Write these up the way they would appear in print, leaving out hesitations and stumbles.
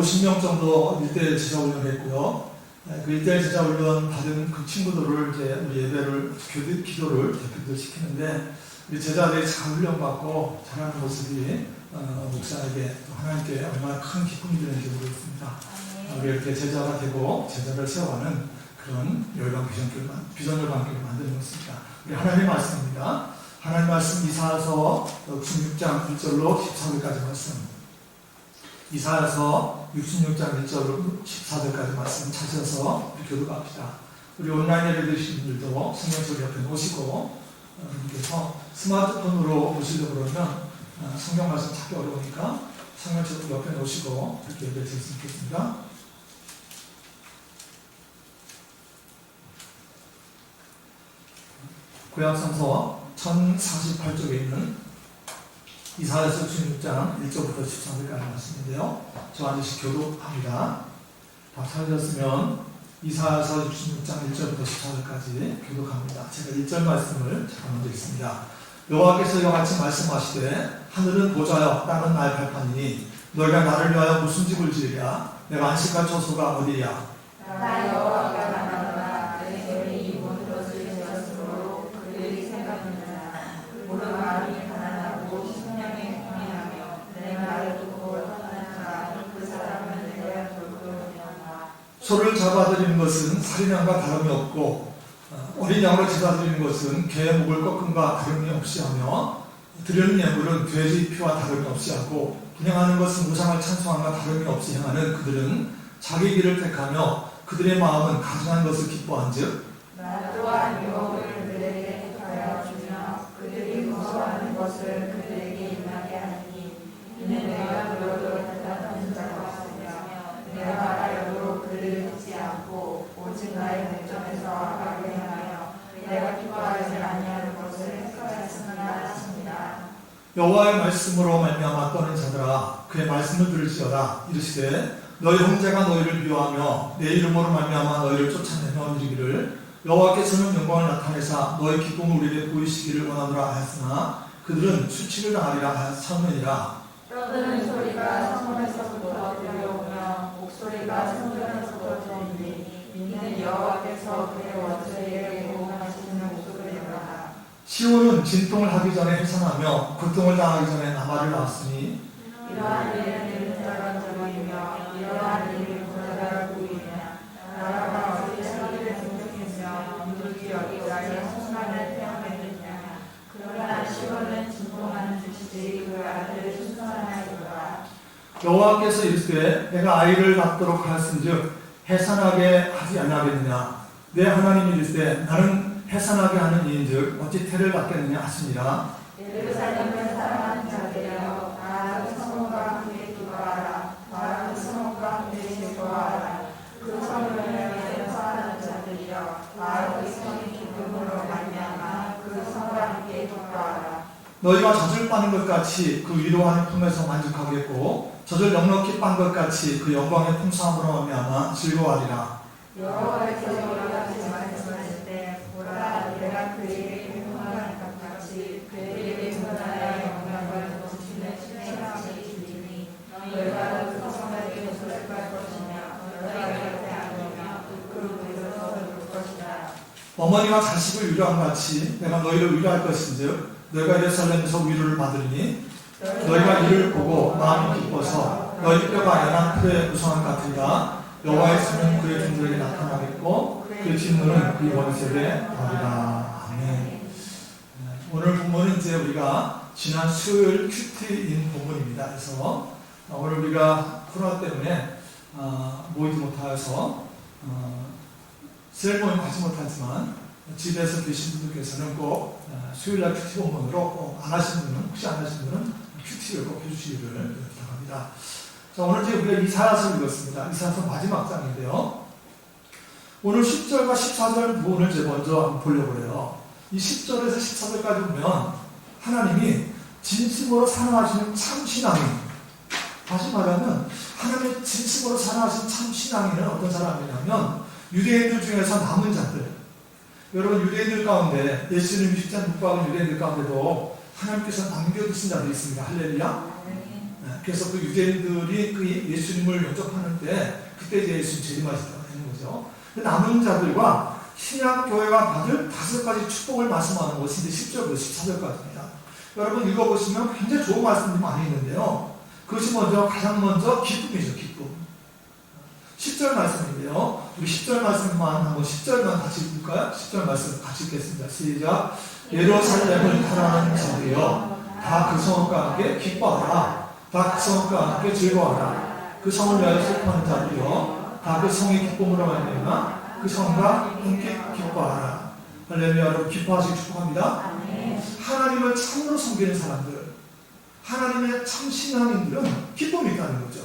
50명 정도 1대1 제자훈련을 했고요. 그 1대1 제자훈련 받은 그 친구들을 이제 우리 예배를, 기도를 대표들 시키는데, 우리 제자들이 잘 훈련받고 잘하는 모습이 목사에게 또 하나님께 얼마나 큰 기쁨이 되는지 모르겠습니다. 우리 이렇게 제자가 되고 제자를 세워가는 그런 열방 비전을 만드는 것입니다. 우리 하나님의 말씀입니다. 하나님 말씀 이사야서 66장 1절로 14절까지 말씀. 이사야서 66장 1절로 14절까지 말씀 찾아서 우리 교독합시다. 우리 온라인 예배 드리신 분들도 성경책 옆에 놓으시고, 그래서 스마트폰으로 보시려고 그러면 성경 말씀 찾기 어려우니까 성경책 옆에 놓으시고 이렇게 예배 드렸으면 좋겠습니다. 구약성서 1048쪽에 있는 이사야서 66장 1절부터 14절까지 말씀인데요. 저와 같이 교독합니다. 다 찾으셨으면 이사야서 66장 1절부터 14절까지 교독합니다. 제가 1절 말씀을 잠깐 먼저 읽습니다. 여호와께서 이와 같이 말씀하시되 하늘은 보좌여 땅은 나의 발판이니 너희가 나를 위하여 무슨 집을 지으랴? 내가 안식할 처소가 어디야? 나 여호와가 나가노라. 내 손이 이 모든 것을 지었으므로 그들이 생각하느냐. 모든 마음이 가난하고 심령이 고민하며 내 말을 듣고 떠나는 자 그 사람은 내가 돌보려니와. 소를 잡아들이는 것은 살인함과 다름이 없고 어린 양으로 제사드리는 것은 개의 목을 꺾음과 다름이 없이 하며 드리는 예물은 돼지 피와 다름이 없이 하고 분향하는 것은 우상을 찬송함과 다름이 없이 행하는 그들은 자기 길을 택하며 그들의 마음은 가증한 것을 기뻐한즉 나 또한 유혹을 그들에게 택하여 주며 그들이 무서워하는 것을 그들에게 임하게 하니 이는 내가 들어도 대답하는 자가 없으며 내가 말하여도 그들을 듣지 않고 오직 나의 목전에서 악하게 행하여 내가 기뻐하지 아니하는 것을 행하였습니다 하십니다. 여호와의 말씀으로 말미암아 떠는 자들아 그의 말씀을 들을지어다. 이르시되 너희 형제가 너희를 미워하며 내 이름으로 말미암아 너희를 쫓아내며 이르기를 여호와께서는 영광을 나타내사 너희 기쁨을 우리에게 보이시기를 원하노라 하였으나 그들은 수치를 당하리라 하였느니라. 떠드는 소리가 성문에서부터 들려오며 목소리가 성전에서부터 들리니 이는 여호와께서 그의 원수에게 보응하시는 목소리로라. 시온은 진통을 하기 전에 해산하며 고통을 당하기 전에 나마를 낳았으니 이러한 일은 이른 자가 들으이며 이러한 일을 불하다가 보이냐. 나라가 어디 자기를 생각했으며 누구지 여기까지 순환을 태어내느냐. 그러나 시온은 진통하는 즉시 그 아들을 순환하리로라. 여호와께서 이르시되 내가 아이를 낳도록 하였은즉 해산하게 하지 아니하겠느냐. 내 하나님이 이르시되 나는 해산하게 하는 이인즉 어찌 태를 낳겠느냐 하시니라. 예루살렘을 사랑하는 자들이여 다 그 성읍과 함께 기뻐하라. 다 그 성읍과 함께 즐거워하라. 그 성을 위하여 선하는 자들이여 다 그 성의 기쁨으로 말미암아 그 성과 함께 기뻐하라. 너희가 젖을 빠는 것 같이 그 위로하는 품에서 만족하겠고 젖을 넉넉히 빤 것 같이 그 영광의 풍성함으로 말미암아 즐거워하리라. 여호와께서 이와 같이 말씀하실 때 보라 내가 그에게 행하는 것 같이 그에게 전하여 영광을 넘치는 신령함을 주리니 너희가 그 성에게 소속할 것이며 너희가 곁에 앉으며 그 무릎에서 볼 것이다. 어머니가 자식을 위로한 같이 내가 너희를 위로할 것인즉 너희가 예루살렘에서 위로를 받으리니 너희가 이를 보고 마음이 기뻐서 너희 뼈가 연한 풀의 구성함 같으리라. 여호와의 손은 그의 종들에게 나타나겠고 그의 진노는 그의 원색에 더하리라. 아멘. 오늘 본문은 이제 우리가 지난 수요일 큐티인 본문입니다. 그래서 오늘 우리가 코로나 때문에 모이지 못하여서 셀모임 가지 못하지만 집에서 계신 분들께서는 꼭 수요일날 큐티 본문으로 꼭 안 하신 분은, 혹시 안 하신 분은 큐티를 꼭 해주시기를 부탁합니다. 자, 오늘 이제 우리가 이사야서를 읽었습니다. 이사야서 마지막 장인데요. 오늘 10절과 14절 부분을 이제 먼저 한번 보려고 해요. 이 10절에서 14절까지 보면 하나님이 진심으로 사랑하시는 참 신앙인, 다시 말하면 하나님의 진심으로 사랑하시는 참 신앙인은 어떤 사람이냐면 유대인들 중에서 남은 자들. 여러분 유대인들 가운데 예수님이 십자가 못 박은 유대인들 가운데도 하나님께서 남겨두신 자들이 있습니다. 할렐루야. 그래서 그 유대인들이 그 예수님을 영접하는데 그때 이제 예수님 재림하시다고 하는 거죠. 그 남은 자들과 신약교회가 받을 5가지 축복을 말씀하는 것이 이제 10절부터 14절까지입니다. 여러분 읽어보시면 굉장히 좋은 말씀들이 많이 있는데요. 그것이 가장 먼저 기쁨이죠. 기쁨. 10절 말씀인데요. 우리 10절 말씀만 한번 10절만 같이 읽을까요? 10절 말씀 같이 읽겠습니다. 시작. 예루살렘을 바라는 자들이여 다 그 성과 함께 기뻐하라. 다 그 성과 함께 즐거워하라. 그 성을 위하여 슬퍼하는 자들이여 다 그 성의 기쁨으로 말미암아 그 성과 함께 기뻐하라. 할렐루야. 여러분 기뻐하시기 축복합니다. 하나님을 참으로 섬기는 사람들, 하나님의 참 신앙인들은 기쁨이 있다는 거죠.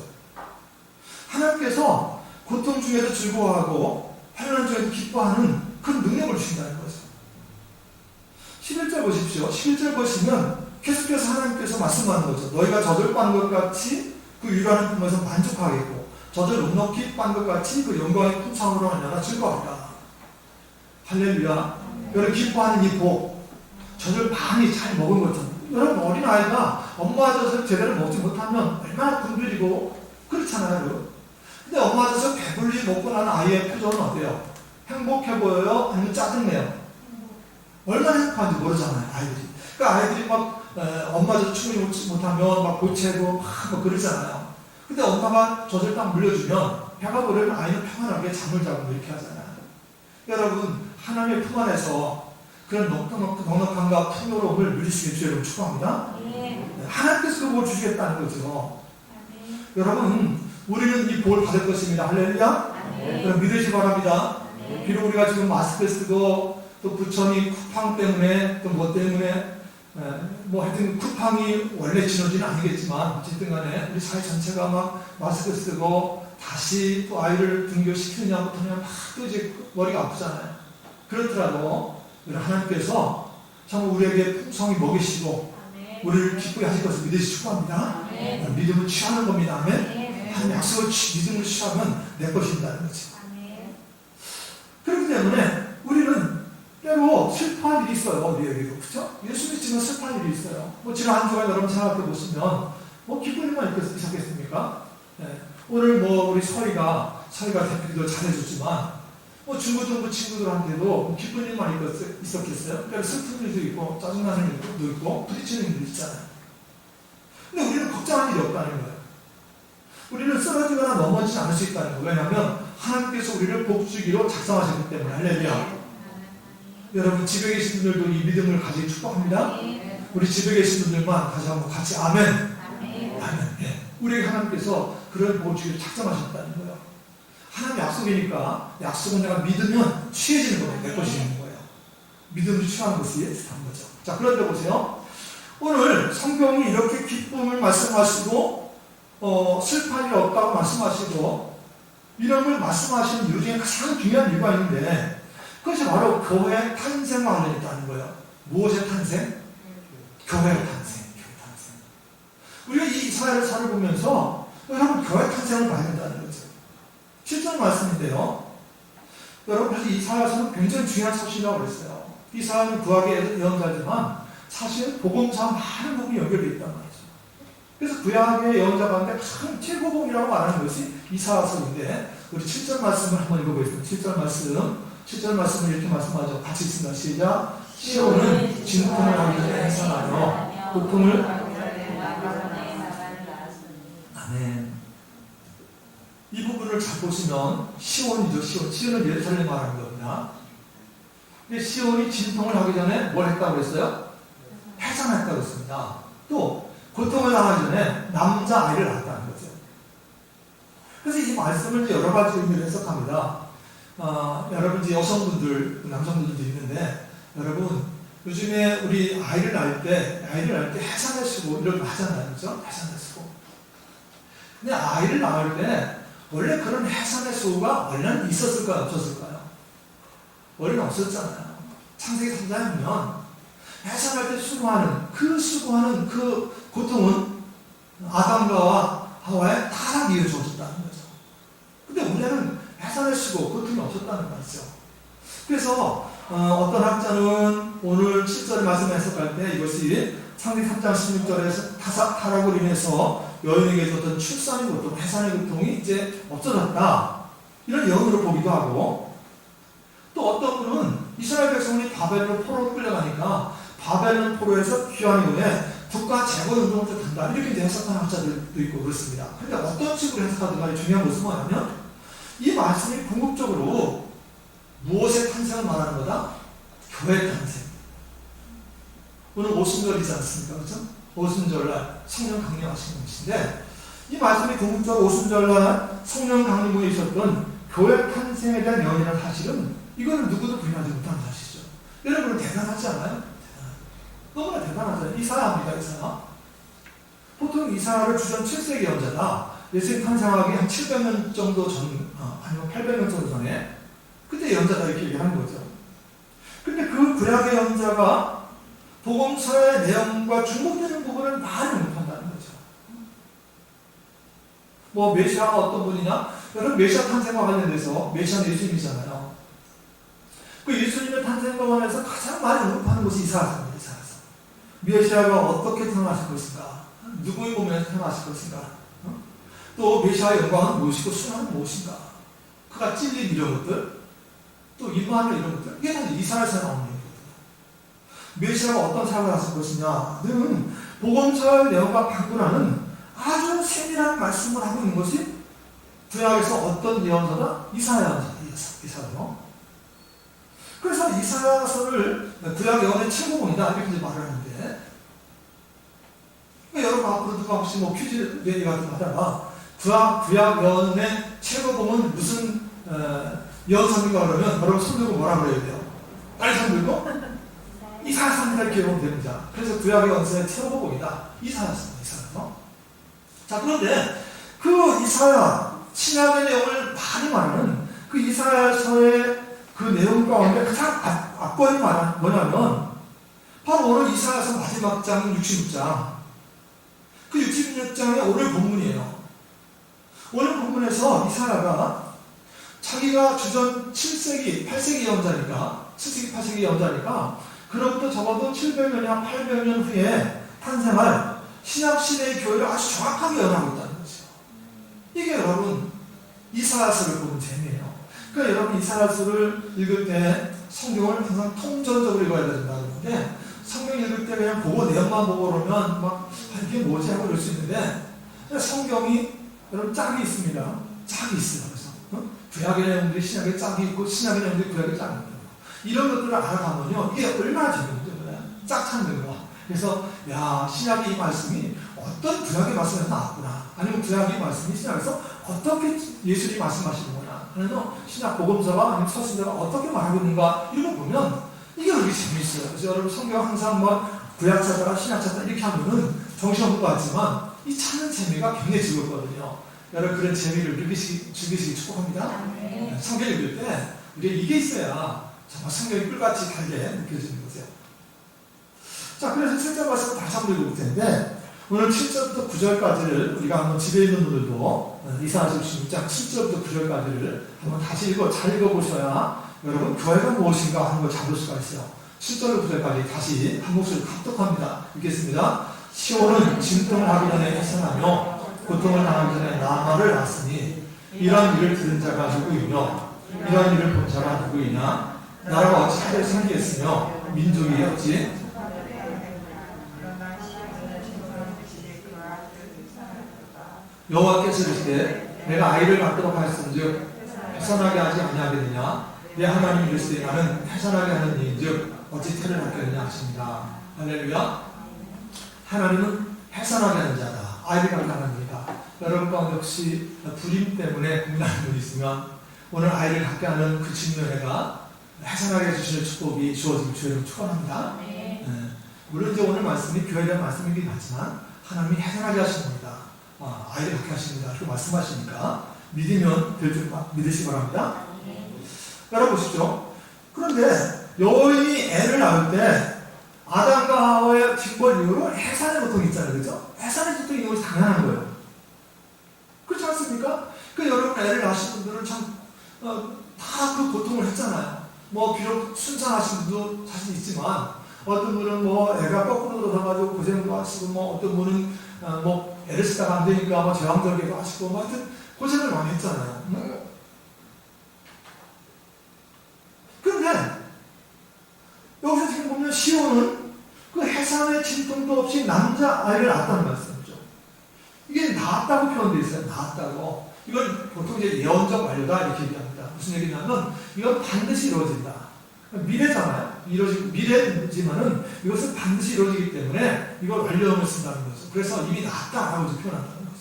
하나님께서 고통 중에도 즐거워하고 환난 중에도 기뻐하는 그런 능력을 주신다는 거죠. 11절 보십시오. 11절 보시면 계속해서 하나님께서 말씀하는 거죠. 너희가 젖을 빤 것 같이 그 유라는 품에서 만족하겠고 젖을 넉넉히 빤 것 같이 그 영광의 품상으로 하느라 즐거워하라. 할렐루야. 여러분 기뻐하는 이 복, 젖을 많이 잘 먹은 것처럼 여러분 어린아이가 엄마 젖을 제대로 먹지 못하면 얼마나 굶주리고 그렇잖아요. 근데 엄마 젖을 배불리 먹고 나는 아이의 표정은 어때요? 행복해 보여요? 아니면 짜증내요? 얼마나 행복한지 모르잖아요, 아이들이. 그러니까 아이들이 막 엄마 젖 충분히 먹지 못하면 막 고체고 막 그러잖아요. 근데 엄마가 젖을 딱 물려주면 배가 부르면 아이는 평안하게 잠을 자고 이렇게 하잖아요. 여러분 하나님의 품 안에서 그런 넉넉함과 풍요로움을 누릴 수 있는 주를 축복합니다. 하나님께서 그 볼 주시겠다는 거죠. 여러분 우리는 이 볼 받을 것입니다. 할렐루야. 그럼 믿으시 바랍니다. 비록 우리가 지금 마스크 쓰고 또 부천이 쿠팡 때문에 또 뭐 때문에 뭐 하여튼 쿠팡이 원래 진호지는 아니겠지만 어쨌든 간에 우리 사회 전체가 막 마스크 쓰고 다시 또 아이를 등교시키느냐부터는 막 또 이제 머리가 아프잖아요. 그렇더라도 하나님께서 참 우리에게 풍성히 먹이시고 우리를 기쁘게 하실 것을 믿으시 축복합니다. 믿음을 취하는 겁니다. 아멘. 하나님 약속을 믿음을 취하면 내 것이다는 거죠. 그렇기 때문에 우리는 때로 슬퍼할 일이 있어요. 우리에게도. 그렇죠? 예수 믿지만 슬퍼할 일이 있어요. 뭐 지난 한 주간 여러분 생각해 보시면 뭐 기쁜 일만 있었겠습니까? 오늘 뭐 우리 서희가 대표기도 잘해줬지만 뭐 중고등부 친구들한테도 기쁜 일만 있었겠어요? 그러니까 슬픈 일도 있고 짜증나는 일도 있고 부딪히는 일도 있잖아요. 근데 우리는 걱정할 일이 없다는 거예요. 우리는 쓰러지거나 넘어지지 않을 수 있다는 거예요. 왜냐하면 하나님께서 우리를 복주기로 작성하셨기 때문에. 할렐루야. 여러분 집에 계신 분들도 이 믿음을 가지고 축복합니다. 우리 집에 계신 분들만 다시 한번 같이 아멘. 아멘. 우리 하나님께서 그런 복주기를 작성하셨다는 거예요. 하나님 약속이니까 약속은 내가 믿으면 취해지는 거예요. 내 것이 있는 거예요. 믿음을 취하는 것이 한 거죠. 자, 그런데 보세요. 오늘 성경이 이렇게 기쁨을 말씀하시고 슬퍼할 일 없다고 말씀하시고 이런 걸 말씀하시는 이유 중에 가장 중요한 이유가 있는데 그것이 바로 교회 탄생과 관련이 있다는 거예요. 무엇의 탄생? 교회의 탄생. 우리가 이 이스라엘 사를 보면서 여러분 교회 탄생을 봐야 된다는 거죠. 7절 말씀인데요. 여러분 그래서 이사야서는 굉장히 중요한 서신이라고 그랬어요. 이사야는 구약의 예언자지만 사실 복음서와 많은 부분이 연결되어 있단 말이죠. 그래서 구약의 예언자 가운데 가장 최고봉이라고 말하는 것이 이사야서인데 우리 7절 말씀을 한번 읽어보겠습니다. 7절 말씀을 이렇게 말씀하죠. 같이 읽습니다. 시작. 시온은 진통을 하기 전에 해산하며 고통을 아멘. 이 부분을 잘 보시면 시온이죠. 시온은 예루살렘 말하는 겁니다. 근데 시온이 진통을 하기 전에 뭘 했다고 그랬어요? 해산했다고 했습니다. 또 고통을 당하기 전에 남자아이를 낳았다는 거죠. 그래서 이 말씀을 여러 가지 의미로 해석합니다. 여러분 이제 여성분들, 남성분들도 있는데 여러분 요즘에 우리 아이를 낳을 때 해산을 쓰고 이런 거 하잖아요. 그렇죠? 해산을 쓰고. 근데 아이를 낳을 때 원래 그런 해산의 수가 원래는 있었을까요? 없었을까요? 원래는 없었잖아요. 창세기 3장에 보면 해산할 때 수고하는 그 고통은 아담과 하와의 타락 이유로 주어졌다는 거죠. 근데 원래는 해산을 쓰고 고통이 없었다는 거죠. 그래서 어떤 학자는 오늘 7절의 말씀을 해석할 때 이것이 창세기 3장 16절에서 타락으로 인해서 여인에게 줬던 출산의 고통, 해산의 고통이 이제 없어졌다. 이런 예언으로 보기도 하고, 또 어떤 분은 이스라엘 백성이 바벨론 포로로 끌려가니까 바벨론 포로에서 귀환 이후에 국가 재건 운동을 좀 한다. 이렇게 이제 해석하는 학자들도 있고 그렇습니다. 그런데 어떤 식으로 해석하든 간에 중요한 것은 뭐냐면 이 말씀이 궁극적으로 무엇의 탄생을 말하는 거다? 교회 탄생. 오늘 오순절이지 않습니까? 그렇죠? 오순절날 성령 강림하시는 것인데 이 말씀이 궁극적으로 오순절날 성령 강림후에 있었던 교회 탄생에 대한 연이라는 사실은 이거는 누구도 부인하지 못하는 사실이죠. 여러분 대단하지 않아요? 너무나 대단하잖아요. 이사야입니다. 이사야. 보통 이사야를 주전 7세기 연자다. 예수님 탄생하기 한 700년 정도 전, 아니면 800년 정도 전에 그때 연자다 이렇게 얘기하는 거죠. 근데 그 구약의 연자가 복음서의 내용과 중복되는 부분을 많이 언급한다는 거죠. 뭐 메시아가 어떤 분이냐? 여러분 메시아 탄생과 관련돼서 메시아는 예수님이잖아요. 그 예수님의 탄생과 관련해서 가장 많이 언급하는 것이 이사야입니다. 이사야서. 메시아가 어떻게 태어나실 것인가? 누구의 몸에 태어나실 것인가? 또 메시아의 영광은 무엇이고 순환은 무엇인가? 그가 찔린 이런 것들, 또 임마누엘 이런 것들, 이게 다 이사야에서 나오는 얘기거든요. 메시아가 어떤 삶을 하실 것이냐는 복음서의 내용과 방문하는 아주 세밀한 말씀을 하고 있는 것이 구약에서 어떤 예언서다? 이사야서. 그래서 이사야서를 구약 예언의 최고본이다 이렇게 말을 하는데, 여러분 앞으로 누가 혹시 뭐 퀴즈 내기 같은 거 하다가 구약 예언의 최고본은 무슨 예언서인가 그러면 여러분 손 들고 뭐라 그래야 돼요? 빨리 손 들고 이사야서입니다 이렇게 보면 됩니다. 그래서 구약 예언서의 최고본이다. 이사야서입니다. 이사야서. 자, 그런데 그 이사야 신약의 내용을 많이 말하는 그 이사야서의 그 내용 가운데 가장 앞권이 뭐냐면 바로 오늘 이사야서 마지막 장 66장. 그 66장이 오늘 본문이에요. 오늘 본문에서 이사야가 자기가 주전 7세기, 8세기 예언자니까 7세기, 8세기 예언자니까 그로부터 적어도 700년이나 800년 후에 탄생할 신약시대의 교회를 아주 정확하게 예언하고 있다는 거죠. 이게 여러분 이사야서를 보는 재미예요. 그러니까 여러분 이사야서를 읽을 때 성경을 항상 통전적으로 읽어야 된다는 건데 성경 읽을 때 그냥 보고 내용만 보고 그러면 막 이게 뭐지 하고 그럴 수 있는데 성경이 여러분 짝이 있습니다. 짝이 있어요. 그래서 구약의 내용들이 신약에 짝이 있고 신약의 내용들이 구약에 짝이 있고 이런 것들을 알아가면요 이게 얼마나 재밌는지 몰라요. 짝 찾는 거. 그래서 야 신약의 이 말씀이 어떤 구약의 말씀에서 나왔구나. 아니면 구약의 말씀이 신약에서 어떻게 예수님이 말씀하시는구나. 그래서 신약 복음서가 아니면 서신서가 어떻게 말하고 있는가 이런 거 보면 이게 그렇게 재밌어요. 그래서 여러분 성경 항상 뭐 구약 찾아라 신약 찾아라 이렇게 하면은 정신없는 것 같지만 이 찾는 재미가 굉장히 즐겁거든요. 여러분 그런 재미를 즐기시기 축복합니다. 성경 읽을 때 우리가 이게 있어야 정말 성경이 꿀같이 달게 느껴지는 거죠. 자, 그래서 7절 말씀을 다시 한번 읽어볼 텐데 오늘 7절부터 9절까지를 우리가 한번 집에 있는 분들도 이사야서 66장 7절부터 9절까지를 한번 다시 잘 읽어보셔야 여러분 교회가 무엇인가 하는 걸 잡을 수가 있어요. 7절부터 9절까지 다시 한 목소리로 합독합니다. 읽겠습니다. 시온은 진동을 하기 전에 해산하며 고통을 당하기 전에 나마를 낳았으니 이런 일을 들은 자가 누구이며 이런 일을 본 자가 누구이냐 나라가 어찌 하늘 생기겠으며 민족이 어찌 여호와께서 이르시되 내가 아이를 낳도록 하였은즉 해산하게 하지 아니하겠느냐 내 하나님 이르시되 나는 해산하게 하는 이인즉 어찌 태를 낳겠느냐 하십니다. 할렐루야. 하나님은 해산하게 하는 자다. 아이를 낳게 하는 자다. 여러분 가운데 혹시 불임 때문에 고민하는 분이 있으면 오늘 아이를 갖게 하는 그 직면회가 해산하게 해주시는 축복이 주어지길 주의를 축원합니다. 물론 이제 오늘 말씀이 교회에 대한 말씀이긴 하지만 하나님이 해산하게 하시는 겁니다. 아이를 갖게 하십니다. 이렇게 말씀하시니까 믿으면 될 줄 믿으시기 바랍니다. 따라보시죠. 그런데 여인이 애를 낳을 때 아담과 하와의 징벌 이후로 해산의 고통이 있잖아요. 그죠? 해산의 고통이 있는 것이 당연한 거예요. 그렇지 않습니까? 그 여러분 애를 낳으신 분들은 참 다 그 고통을 했잖아요. 뭐 비록 순산하신 분도 사실 있지만 어떤 분은 뭐 애가 거꾸로 들어가가지고 고생도 하시고 뭐 어떤 분은 뭐 애를 쓰다가 안 되니까 뭐 제왕절개도 하시고 뭐 하여튼 고생을 많이 했잖아요. 그런데 여기서 지금 보면 시온은 그 해산의 진통도 없이 남자아이를 낳았다는 말씀이죠. 이게 낳았다고 표현되어 있어요. 낳았다고. 이걸 보통 이제 예언적 완료다 이렇게 얘기합니다. 무슨 얘기냐면 이건 반드시 이루어진다. 미래잖아요. 미래지만은 이것은 반드시 이루어지기 때문에 이걸 완료형을 쓴다는 거죠. 그래서 이미 낳았다라고 표현한다는 거죠.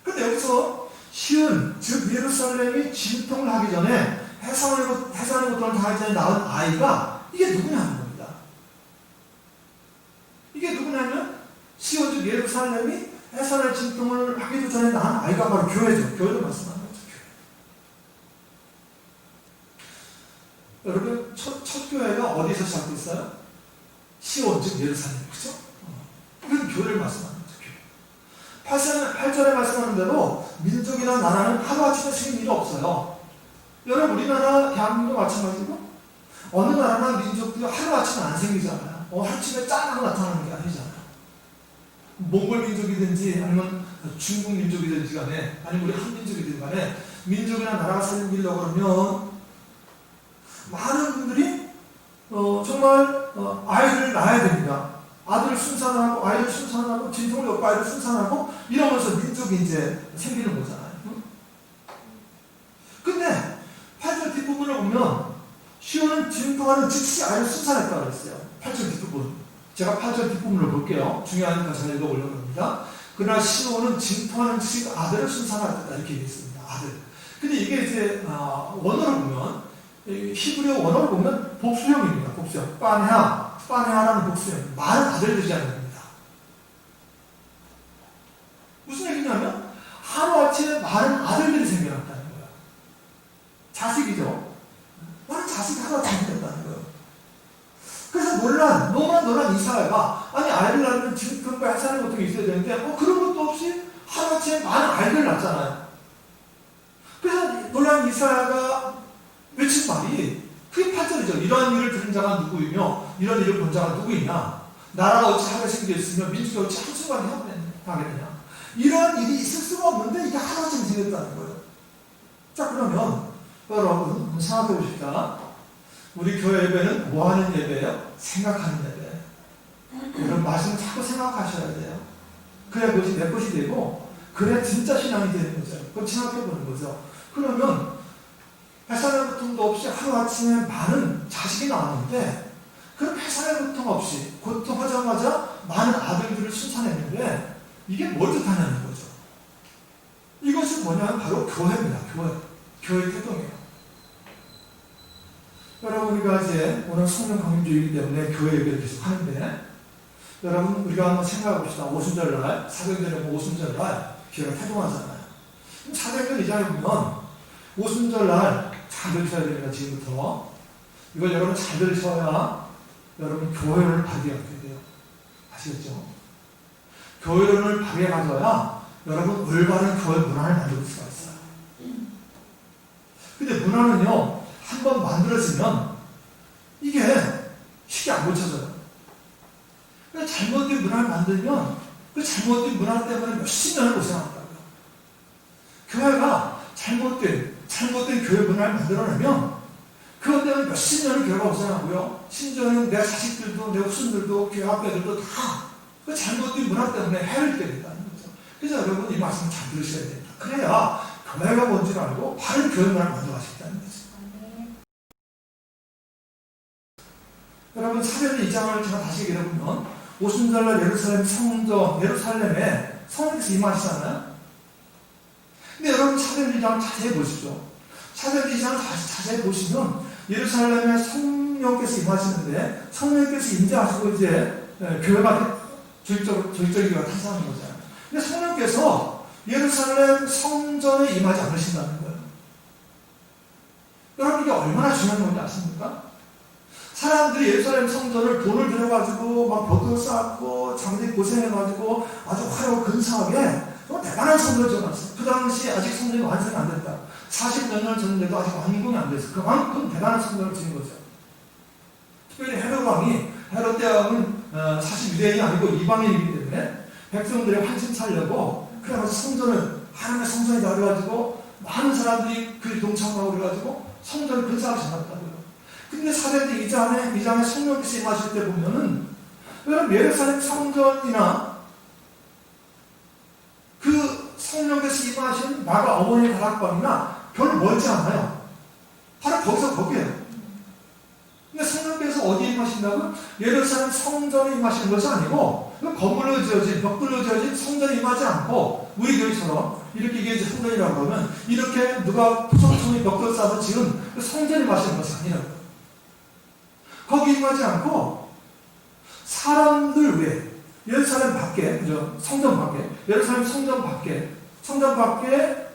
그런데 여기서 시온, 즉 예루살렘이 진통을 하기 전에 해산의 고통을 당하기 전에 낳은 아이가 이게 누구냐는 겁니다. 이게 누구냐면 시온, 즉 예루살렘이 해산의 진통을 하기도 전에 낳은 아이가 바로 교회죠. 교회를 말씀하는 거죠. 교회. 여러분, 첫 교회가 어디서 시작됐어요? 시온, 즉 예루살렘. 그죠? 이건 교회를 말씀하는 거죠. 8절에 말씀하는 대로 민족이나 나라는 하루아침에 생긴 일이 없어요. 여러분, 우리나라 대한민국도 마찬가지고 어느 나라나 민족도 하루아침에 안 생기잖아요. 하루아침에 짠 하고 나타나는 게 아니잖아요. 몽골 민족이든지 아니면 중국 민족이든지 간에 아니면 우리 한민족이든지 간에 민족이나 나라가 생기려고 그러면 많은 분들이 정말 아이를 낳아야 됩니다. 아들을 순산하고 아이를 순산하고 진통을 겪고 아이를 순산하고 이러면서 민족이 이제 생기는 거잖아요. 근데 8절 뒷부분을 보면 시온은 진통하는 즉시 아이를 순산했다고 했어요. 8절 뒷부분. 제가 8절 뒷부분을 볼게요. 중요하니까 제가 읽어보려고 합니다. 그러나 시온은 진통하는 즉시 아들을 순산하였다 이렇게 얘기했습니다. 아들. 근데 이게 이제 원어를 보면 히브리어 원어를 보면 복수형입니다. 복수형. 빠네하라는 복수형. 많은 아들들이라는 겁니다. 무슨 얘기냐면 하루아침에 많은 아들들이 생겨났다는 거예요. 자식이죠. 많은 자식이 하루아침에 생겼다는 거예요. 그래서 논란 이사야가 아니 아이를 낳으면 진통과 해산의 고통이 있어야 되는데 그런 것도 없이 하루아침에 많은 아이들을 낳잖아요. 그래서 논란 이사야가 외친 말이 그게 8절이죠. 이러한 일을 들은 자가 누구이며 이런 일을 본 자가 누구이냐. 나라가 어찌 하게 생겼으며 민족이 어찌 한순간에 하겠느냐. 이러한 일이 있을 수가 없는데 이게 하루아침에 생겼다는 거예요. 자, 그러면 여러분 생각해 보십시다. 우리 교회 예배는 뭐 하는 예배예요? 생각하는 예배. 여러분 말씀을 자꾸 생각하셔야 돼요. 그래야 그것이 내 것이 되고 그래야 진짜 신앙이 되는 거죠. 그걸 생각해 보는 거죠. 그러면 해산의 고통도 없이 하루아침에 많은 자식이 나왔는데 그 해산의 고통 없이 고통하자마자 많은 아들들을 순산했는데 이게 뭘 뜻하냐는 거죠. 이것이 뭐냐면 바로 교회입니다. 교회 태동이에요. 여러분, 우리가 이제 오늘 성령 강림주의이기 때문에 교회 얘기를 계속 하는데 여러분, 우리가 한번 생각해 봅시다. 오순절날, 사경절에 오순절날 교회가 태동하잖아요. 사경절 이장에 보면 오순절날 잘 들으셔야 됩니다. 지금부터. 이걸 여러분 잘 들으셔야 여러분 교회를 바르게 하게 돼요. 아시겠죠? 교회를 바르게 가져야 여러분 올바른 교회 문화를 만들 수가 있어요. 근데 문화는요, 한번 만들어지면 이게 쉽게 안 고쳐져요. 잘못된 문화를 만들면 그 잘못된 문화 때문에 몇십 년을 고생한다고요. 교회가 잘못된 교회 문화를 만들어내면 그것 때문에 몇십 년을 교회가 고생하고요. 심지어는 내 자식들도 내 후손들도 교회 학교들도 다 그 잘못된 문화 때문에 해를 때린다는 거죠. 그래서 여러분 이 말씀을 잘 들으셔야 됩니다. 그래야 교회가 뭔지를 알고 바른 교회 문화를 만들어 가시겠다는 거죠. 여러분 사도행전 2장을 제가 다시 얘기해보면 오순절날 예루살렘 성전, 예루살렘에 성령께서 임하시잖아요. 근데 여러분 사도행전 2장을 자세히 보시죠. 사도행전 2장을 자세히 보시면 예루살렘에 성령께서 임하시는데 성령께서 임재하시고 이제 교회가 조직적인 교회가 탄생하는 거잖아요. 근데 성령께서 예루살렘 성전에 임하지 않으신다는 거예요. 여러분 이게 얼마나 중요한 건지 아십니까? 사람들이 예루살렘 성전을 돈을 들여가지고 막 벽을 쌓고 장대 고생해가지고 아주 화려하고 근사하게 대단한 성전을 지어놨어요. 그 당시 아직 성전이 완성이 안 됐다. 40몇 년 전인데도 아직 완공이 안 됐어요. 그만큼 대단한 성전을 지은 거죠. 특별히 헤롯 왕이, 헤롯 대왕은 사실 유대인이 아니고 이방인이기 때문에 백성들의 환심 차려고 그래가지고 성전을 하나님의 성전이다 그래가지고 많은 사람들이 그 동참하고 그래가지고 성전을 근사하게 잡았다고요. 근데 사도행전 2장에 성령께서 임하실 때 보면은 여러분 예루살렘 성전이나 그 성령께서 임하신 나가 어머니 다락방이나 별로 멀지 않아요. 바로 거기에요. 근데 성령께서 어디에 임하신다고? 예루살렘 성전에 임하시는 것이 아니고 건물로 지어진 벽돌로 지어진 성전에 임하지 않고 우리 교회처럼 이렇게 이게 성전이라고 그러면 이렇게 누가 토성통이 벽돌 쌓아서 지은 그 성전에 임하시는 것이 아니라고요. 거기 임하지 않고 사람들 외에 예루살렘 밖에 성전 밖에 예루살렘 성전 밖에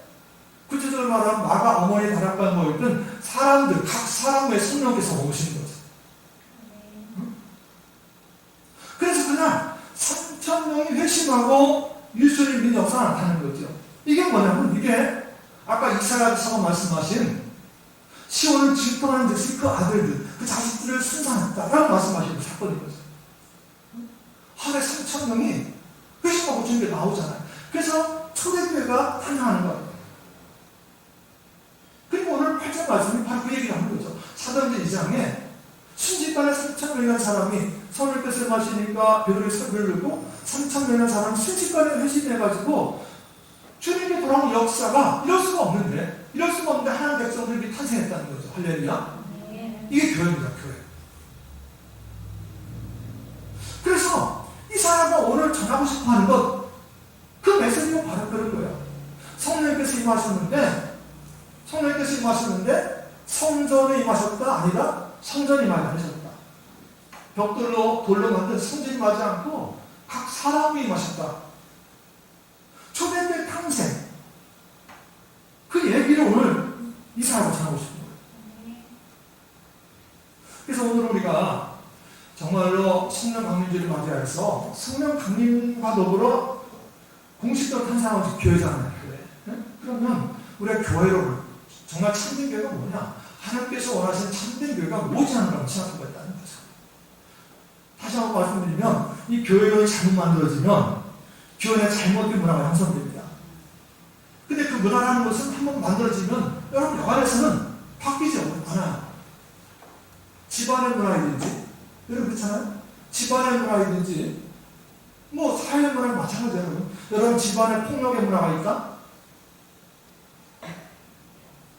구체적으로 말하면 마가 어머니 다락방 모였던 사람들 각 사람 외에 성령께서 오시는 거죠. 그래서 그날 3,000명이 회심하고 예수를 믿는 역사가 나타나는 거죠. 이게 뭐냐면 이게 아까 이사야서가 말씀하신 시온을 질투하는 듯이 그 아들들 그 자식들을 순산했다라고 말씀하시는 사건인 거죠. 하루에 3,000명이 회심하고 주님께 나오잖아요. 그래서 초대교회가 탄생하는 거예요. 그리고 오늘 8절 말씀이 바로 그 얘기를 하는 거죠. 사도행전 2장에 순식간에 3,000명이라는 사람이 성령께서 마시니까 베드로의 설교를 듣고 3,000명이라는 사람이 순식간에 회심해가지고 주님께 돌아온 역사가 이럴 수가 없는데 하나님 백성들이 탄생했다는 거죠. 할렐루야. 이게 교회입니다. 교회. 그래서 이 사람가 오늘 전하고 싶어하는 것 그 메시지가 바로 그런 거예요. 성령께서 임하셨는데 성전에 임하셨다 아니라 성전에 임하셨다. 벽돌로 돌로 만든 성전이 임하지 않고 각 사람이 임하셨다. 초대교회 탄생 그 얘기를 오늘 이 사람하고 전하고 싶은 거예요. 그래서 오늘 우리가 정말로 성령 강림주를 맞이해서 성령 강림과 더불어 공식적으로 탄생한 교회잖아요. 교회. 그러면 우리가 교회로 정말 참된 교회가 뭐냐? 하나님께서 원하시는 참된 교회가 뭐지 하는 걸 생각하고 있다는 거죠. 다시 한번 말씀드리면 이 교회론이 잘못 만들어지면 교회 잘못된 문화가 형성됩니다. 근데 그 문화라는 것은 한번 만들어지면 여러분 여간에서는 바뀌지 않아요. 집안의 문화이든지 여러분 그렇잖아요. 집안의 문화이든지 뭐 사회 문화는 마찬가지예요. 여러분 집안에 폭력의 문화가 있다?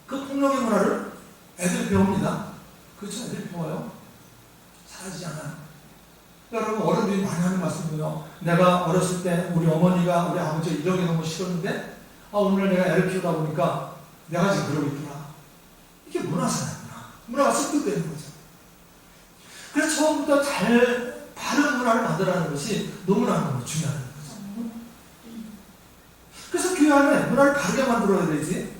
그 폭력의 문화를 애들이 배웁니다. 그렇죠? 애들이 배워요. 사라지지 않아요. 여러분 어른들이 많이 하는 말씀이에요. 내가 어렸을 때 우리 어머니가 우리 아버지가 이런 게 너무 싫었는데 오늘 내가 애를 키우다 보니까 내가 지금 그러고 있구나. 이게 문화잖아요. 문화가 습득되는 거죠. 그래서 처음부터 바른 문화를 만들어가는 것이 너무나 중요한 거죠. 그래서 교회 안에 문화를 바르게 만들어야 되지.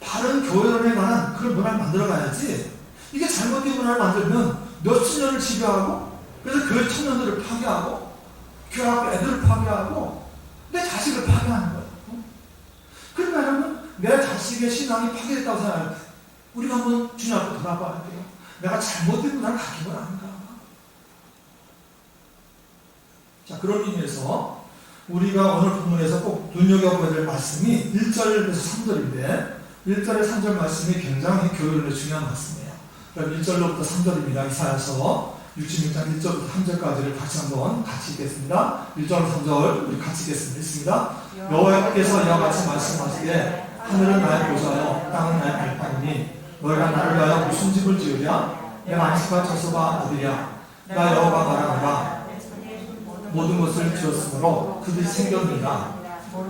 바른 교회론에 관한 그런 문화를 만들어가야지. 이게 잘못된 문화를 만들면 몇십 년을 지배하고 그래서 교회 청년들을 파괴하고 교회 앞 애들을 파괴하고 내 자식을 파괴하는 거예요. 그러니까 여러분 내 자식의 신앙이 파괴됐다고 생각할 때 우리가 한번 주님 앞에 돌아봐야 돼요. 내가 잘못된 문화를 가진 건 아닌가. 자, 그런 의미에서 우리가 오늘 본문에서 꼭 눈여겨봐야 될 말씀이 1절에서 3절인데 1절에 3절 말씀이 굉장히 교회론에 중요한 말씀이에요. 그럼 1절로부터 3절입니다. 이사야서 66장 1절부터 3절까지를 같이 읽겠습니다. 1절 3절 우리 같이 읽겠습니다. 여호와께서 이와 같이 말씀하시되 하늘은 나의 보좌요 땅은 나의 발판이니 너희가 나를 위하여 무슨 집을 지으랴? 내 안식할 처소가 어디랴? 나 여호와가 말하노라. 모든 것을 지었으므로 그들이 생겼느니라.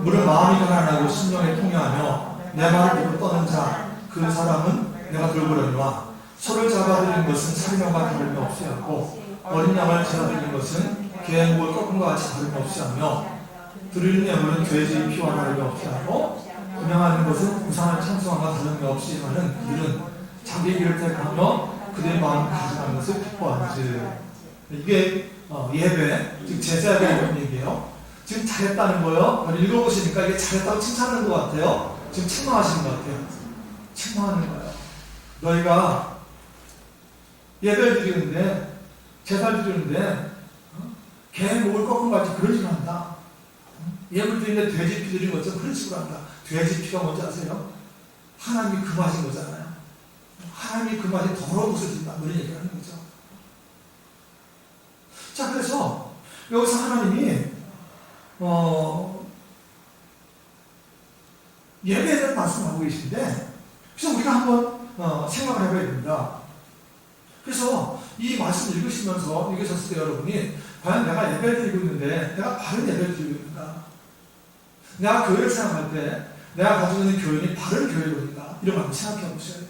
물은 마음이 가난하고 심령에 통해하며 내 말을 듣고 떠는 자 그 사람은 내가 돌보려니와 소를 잡아들이는 것은 살인형과 다름이 없이하고 어린 양을 잡아들이는 것은 개의 목을 꺾은 것 같이 다름이 없이하며 드리는 예물은 죄의 피와 다름이 없이하고 분양하는 것은 우상한 찬송함과 다름이 없이하는 그들은 자기 길을 택하며 그들의 마음을 가져가는 것을 기뻐하지. 이게 예배, 즉 제자에게 이런 얘기예요. 지금 잘했다는 거예요. 읽어보시니까 이게 잘했다고 칭찬하는 것 같아요. 지금 책망하시는 것 같아요. 책망하는 거예요. 너희가 예배를 드리는데 제사를 드리는데 개의 목을 꺾은 것 같이 그러지 않는다. 예물 드리는데 돼지 피 드린 것처럼 그런 식으로 한다. 돼지 피가 뭔지 아세요? 하나님이 금하신 거잖아요. 하나님이 금하신 더러운 것을 드린다. 이런 얘기를 하는 거죠. 자, 그래서 여기서 하나님이 예배에 대한 말씀을 하고 계신데, 그래서 우리가 한번 생각을 해봐야 됩니다. 그래서 이 말씀을 읽으셨을 때 여러분이 과연 내가 예배를 드리고 있는데 내가 바른 예배를 드리고 있는가? 내가 교회를 생각할 때 내가 가지고 있는 교회는 바른 교회인가? 이런 걸 한번 생각해 보셔야 돼요.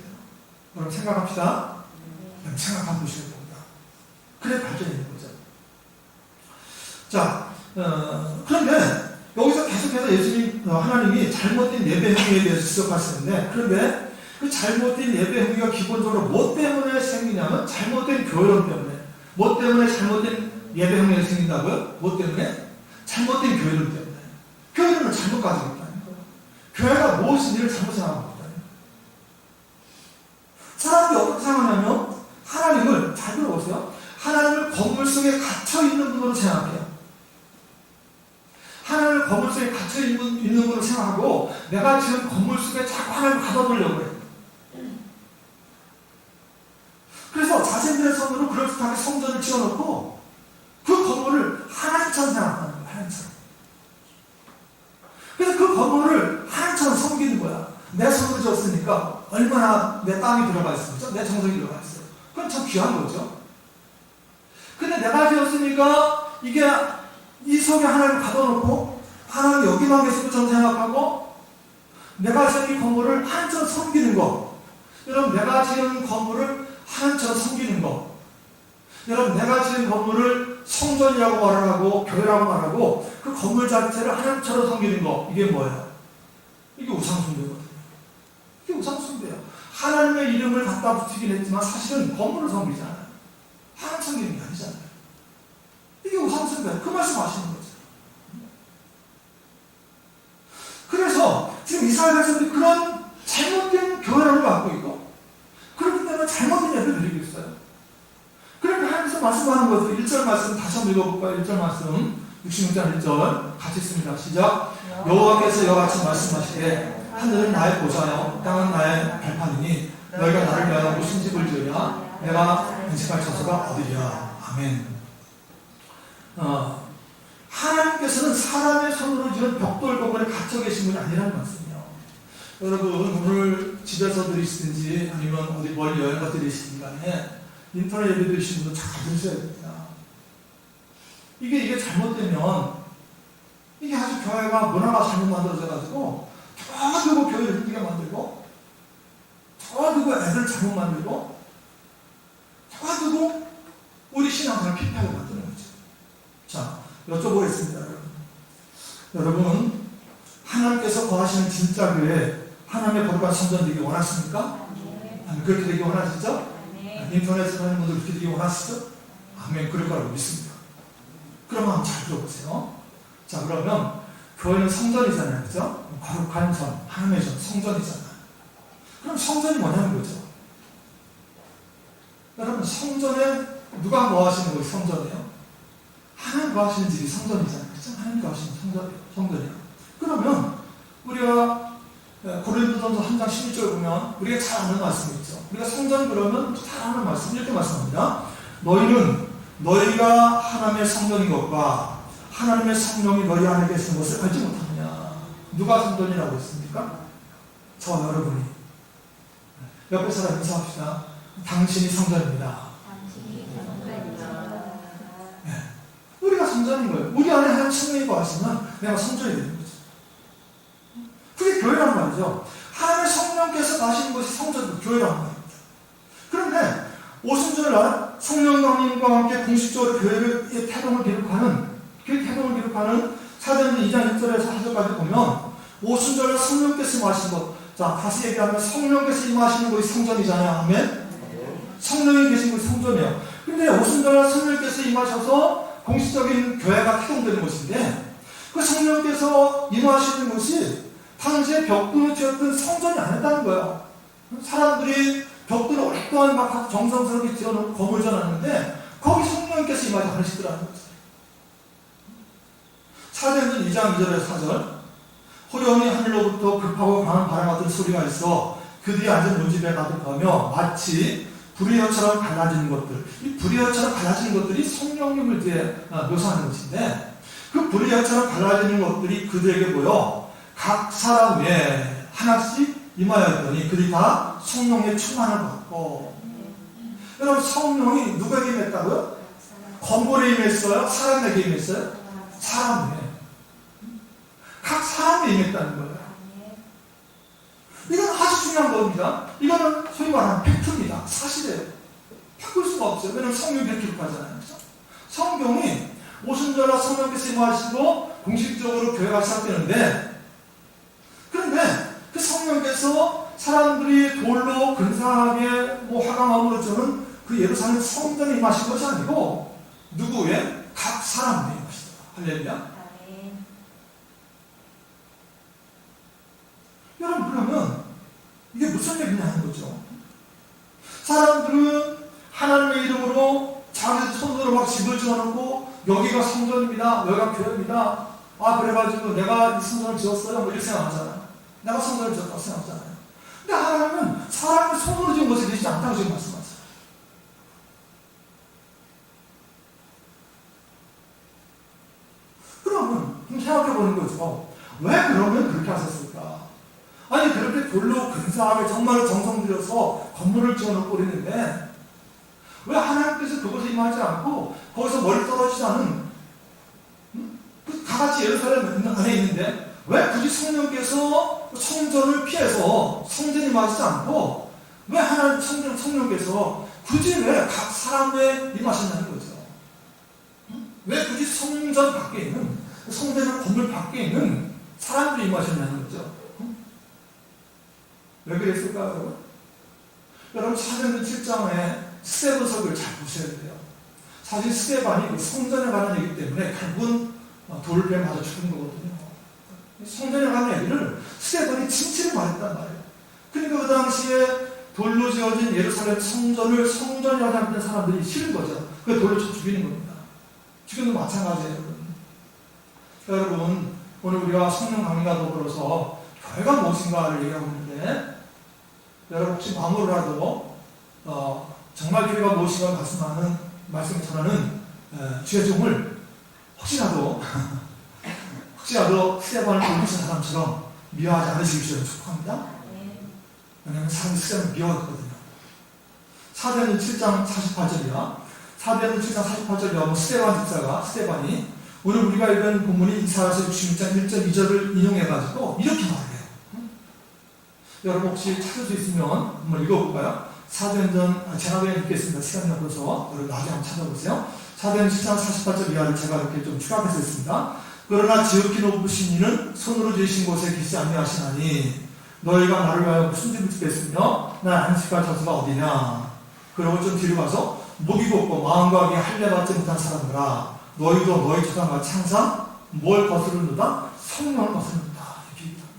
여러분 생각합시다. 생각해 보셔야 됩니다. 그래 발전이 있는 거죠. 자, 그런데 여기서 계속해서 예수님, 하나님이 잘못된 예배 행위에 대해서 지적하시는데, 그런데 그 잘못된 예배 행위가 기본적으로 뭐 때문에 생기냐면 잘못된 교회론 때문에. 뭐 때문에 잘못된 예배 행위가 생긴다고요? 뭐 때문에? 잘못된 교회론 때문에. 교회론을 잘못 가지고 있다는 거예요. 교회가 무엇인지를 잘못 생각하고 있다는 거예요. 사람들이 어떻게 생각하냐면 하나님을, 잘 들어보세요, 하나님을 건물 속에 갇혀있는 분으로 생각해요. 하나님을 건물 속에 갇혀있는 분으로 생각하고 내가 지금 건물 속에 자꾸 하나님을 가둬두려고 해요. 그래서 자신들의 손으로 그럴듯하게 성전을 지어놓고 그 건물을 하나님처럼 생각하는 거예요. 하나님처럼. 그래서 그 건물을 하나님처럼 섬기는 거야. 내 손으로 지었으니까 얼마나 내 땀이 들어가 있었죠? 내 정성이 들어가 있어요. 그건 참 귀한 거죠. 근데 내가 지었으니까 이게 이 속에 하나님을 가둬놓고 하나님 여기만 계시고 전 생각하고 내가 지은 이 건물을 하나님처럼 섬기는 거. 여러분, 내가 지은 건물을 하나님처럼 섬기는 거. 여러분, 내가 지은 건물을 성전이라고 말하고 교회라고 말하고 그 건물 자체를 하나님처럼 섬기는 거. 이게 뭐예요? 이게 우상숭배거든요. 이게 우상숭배예요. 하나님의 이름을 갖다 붙이긴 했지만 사실은 건물을 섬기잖아요. 하나님 섬기는 게 아니잖아요. 이게 우상숭배예요. 그 말씀 하시는 거죠. 그래서 지금 이스라엘 백성들이 그런 잘못된 교회를 갖고 있고 그렇기 때문에 잘못된 예배를 드리고 있어요. 그러니까 하나님께서 말씀하는 거죠. 1절 말씀 다시 한번 읽어볼까요? 1절 말씀 66장 1절 같이 읽습니다. 시작. 여호와께서 이와 같이 말씀하시되 하늘은 나의 보좌요 땅은 나의 발판이니 너희가 나를 위하여 무슨 집을 지으랴 내가 은식할 처소가 어디랴. 아멘. 하나님께서는 사람의 손으로 지은 벽돌 건물에 갇혀 계신 분이 아니라는 말씀이에요. 여러분, 오늘 집에서 들으시든지 아니면 어디 멀리 여행 가 들으시든 간에 인터넷 예배 들으시는 분들 잘 들으셔야 됩니다. 이게 잘못되면 이게 아주 교회가 문화가 잘못 만들어져가지고 저 두고 교회를 힘들게 만들고 저 두고 애들 잘못 만들고 저 두고 우리 신앙생활 피폐하게 만드는 거죠. 자, 여쭤보겠습니다. 여러분, 하나님께서 거하시는 진짜 교회, 하나님의 거룩한 성전 되기 원하십니까? 아멘. 그렇게 되기 원하시죠? 인터넷에서 하는 분들 그렇게 되기 원하시죠? 아멘. 그럴 거라고 믿습니다. 그러면 한번 잘 들어보세요. 자, 그러면 교회는 성전이잖아요. 그죠? 거룩한 전, 하나님의 전, 성전이잖아요. 그럼 성전이 뭐냐는 거죠? 여러분, 성전에 누가 거하시는 거예요? 성전이에요? 하나님 거하시는 집이 성전이잖아요. 그렇죠? 하나님 거하시는 성전이에요. 그러면 우리가 고린도전서 3장 16절 보면 우리가 잘 아는 말씀이 있죠. 우리가 성전 그러면 잘 아는 말씀, 이렇게 말씀합니다. 너희는 너희가 하나님의 성전인 것과 하나님의 성령이 너희 안에 계시는 것을 알지 못하느냐. 누가 성전이라고 했습니까? 저와 여러분이. 옆에 사람 인사합시다. 당신이 성전입니다. 우리가 성전인 거예요. 우리 안에 하나님 성령이 거하시면 내가 성전이 되는 거죠. 그게 교회란 말이죠. 하나님의 성령께서 가시는 것이 성전, 교회란 말입니다. 그런데 오순절날 성령님과 함께 공식적으로 교회의 태동을 기록하는 사도행전 2장 1절에서 4절까지 보면 오순절날 성령께서 임하신 것. 자, 다시 얘기하면 성령께서 임하시는 것이 성전이잖아요. 아멘? 성령이 계신 것이 성전이에요. 근데 오순절날 성령께서 임하셔서 공식적인 교회가 태동되는 것인데 그 성령께서 임하시는 것이 당시에 벽돌을 지었던 성전이 아니었다는 거예요. 사람들이 벽돌을 오랫동안 막 정성스럽게 지어놓고 건물 지어놨는데 거기 성령께서 임하지 않으시더라는 거죠. 사도행전 2장 2절에서 4절 호련히 하늘로부터 급하고 강한 바람 같은 소리가 있어 그들이 앉은 논집에 가득하며 마치 불의 혀처럼 갈라지는 것들, 이 불의 혀처럼 갈라지는 것들이 성령님을 뒤에 묘사하는 것인데 그 불의 혀처럼 갈라지는 것들이 그들에게 보여 각 사람 외에 하나씩 임하였더니 그들이 다 성령의 충만을 받고. 여러분, 성령이 누구에게 임했다고요? 건물에 임했어요? 사람에게 임했어요? 사람에. 각 사람에 임했다는 거예요. 이건 아주 중요한 겁니다. 이거는 소위 말하는 팩트입니다. 사실이에요. 바꿀 수가 없어요. 왜냐하면 성경이 그렇게 기록하잖아요. 성경이 오순절날 성령께서 임하시고 공식적으로 교회가 시작되는데, 그런데 그 성령께서 사람들이 돌로 근사하게 화강암으로 주는 그 예루살렘 성전에 임하신 것이 아니고 누구의? 각 사람에 임하시다. 할렐루야. 여러분, 그러면 이게 무슨 얘기냐 하는 거죠. 사람들은 하나님의 이름으로 자기 손으로 막 집을 지어놓고 여기가 성전입니다, 여기가 교회입니다, 그래가지고 내가 이 성전을 지었어요, 이렇게 생각하잖아요. 내가 성전을 지었다고 생각하잖아요. 근데 하나님은 사람의 손으로 지은 것에 계시지 않다고 지금 말씀하세요. 그러면 생각해보는 거죠. 왜 그러면 그렇게 하셨을까? 아니, 그렇게 돌로 근사하게 정말 정성 들여서 건물을 지어놓고 그랬는데 왜 하나님께서 그것에 임하지 않고 거기서 멀리 떨어지지 않은 다 같이 예루살렘 안에 있는데 왜 굳이 성령께서 성전을 피해서 성전에 임하시지 않고 왜 하나님 성령께서 굳이 왜 각 사람에 임하셨냐는 거죠. 왜 굳이 성전 밖에 있는 성전의 건물 밖에 있는 사람들이 임하셨냐는 거죠. 왜 그랬을까요, 여러분? 여러분, 사도행전 7장에 스데반서를 잘 보셔야 돼요. 사실 스데반이 성전에 관한 얘기 때문에 결국은 돌에 맞아 죽은 거거든요. 성전에 관한 얘기를 스데반이 진실을 말했단 말이에요. 그러니까 그 당시에 돌로 지어진 예루살렘 성전을 성전이라고 하는 사람들이 싫은 거죠. 그 돌로 쳐 죽이는 겁니다. 지금도 마찬가지예요, 여러분. 여러분, 오늘 우리가 성령 강림과 더불어서 교회가 무엇인가를 얘기하고 있는데, 여러분 혹시 마음으로라도 정말 교회가 무엇인가 말씀하는 말씀을 전하는 주의 종을 혹시라도 스데반을 돌리신 사람처럼 미워하지 않으시길 주여 축복합니다. 왜냐하면 사람이 스데반을 미워했거든요. 사도행전 7장 48절이야. 사도행전 7장 48절이야. 스데반이 오늘 우리가 읽은 본문이 이사야서 66장 1절 2절을 인용해가지고 이렇게 말해요. 여러분 혹시 찾을 수 있으면 한번 읽어볼까요? 사도행전, 제가 그냥 읽겠습니다. 시간이 없어서 여러분 나중에 한번 찾아보세요. 사도행전 7장 48절 이하를 제가 이렇게 좀 추가해서 있습니다. 그러나 지극히 높으신 이는 손으로 지으신 곳에 계시지 아니하시나니 너희가 나를 위하여 무슨 집을 짓겠으며 나 안식할 장소가 어디냐. 그리고 좀 뒤로 가서 목이 곱고 마음과 귀에 할례받지 못한 사람들아 너희도 너희 조상과 항상 뭘 거스르는다? 성령을 거스른다. 이렇게 얘기합니다.